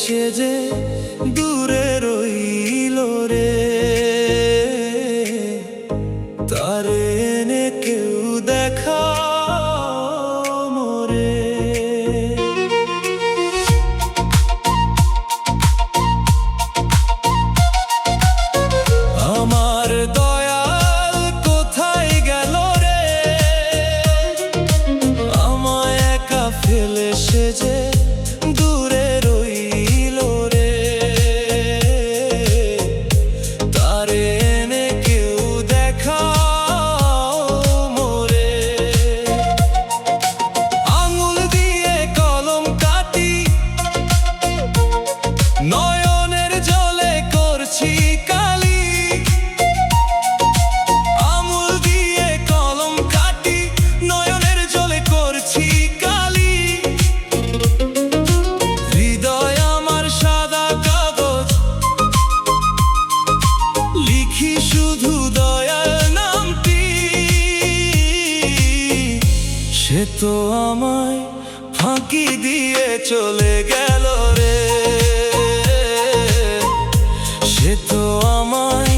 সে যে দূরে রইল রে, তারে এনে কেউ দেখা মোরে। আমার দয়াল কোথায় গেল রে, আমায় একা ফেলে সে যে দূরে রইল রে, তারে এনে কেউ দেখা মোরে। আঙুল দিয়ে কলম কাটি, নয়নের জলে করছি কালি। আঙুল দিয়ে কলম কাটি, নয়নের জলে করছি কালি। হৃদয় আমার সাদা কাগজ, লিখি শুধু দয়ার নামটি। সে তো আমায় ফাঁকি দিয়ে চলে গেল রে, সে তো আমায়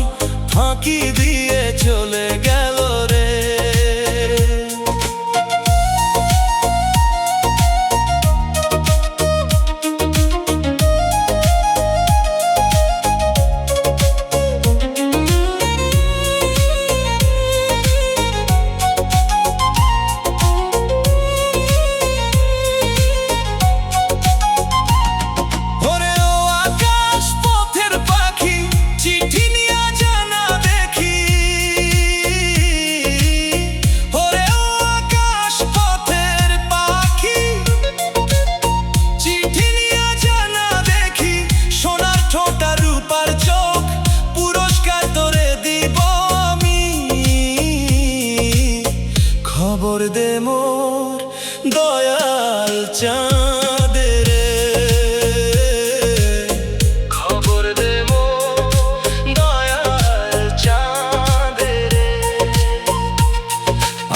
ফাঁকি দিয়ে চলে গেল রে। ওরে ও আকাশ পথের পাখি, চিঠি নিয়ে জানা দেখি। ওরে ও আকাশ পথের পাখি, চিঠি নিয়ে জানা দেখি। সোনার ঠোঁট আর রূপার চোখ, পুরস্কার তোরে দিব আমি। খবর দে মোর দয়াল চাঁদ রে, খবর দে মোর দয়াল চাঁদ রে।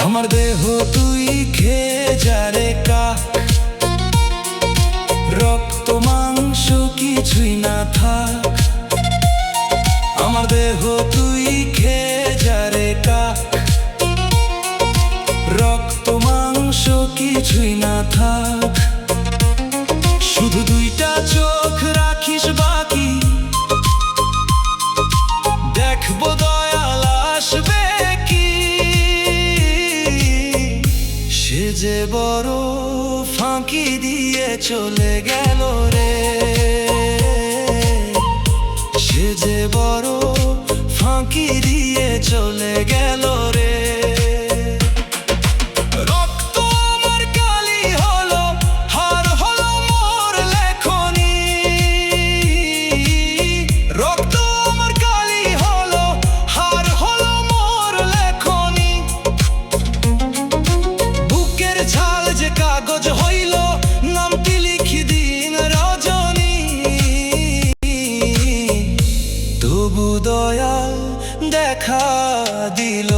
আমার দেহ তুই খেয়ে যা রে কাক, রক্ত মাংস কিছুই না থাক। আমার দেহ তুই খেয়ে যা রে কাক, রক্ত মাংস কিছুই না থাক। শুধু দুইটা চোখ রাখিস বাকি, দেখবো দয়াল আসবে কি। সে যে বড় ফাঁকি দিয়ে চলে গেল রে, সে যে বড় ফাঁকি দিয়ে চলে গেল রে। রক্ত আমার কালি হলো, হার হলো মোর লেখনী। রক্ত আমার কালি হলো, হার হলো মোর লেখনী। বুকের ছাল যে কাগজ হইল, নামটি লিখি দিন রজনী। তবু দয়াল দেখা দিল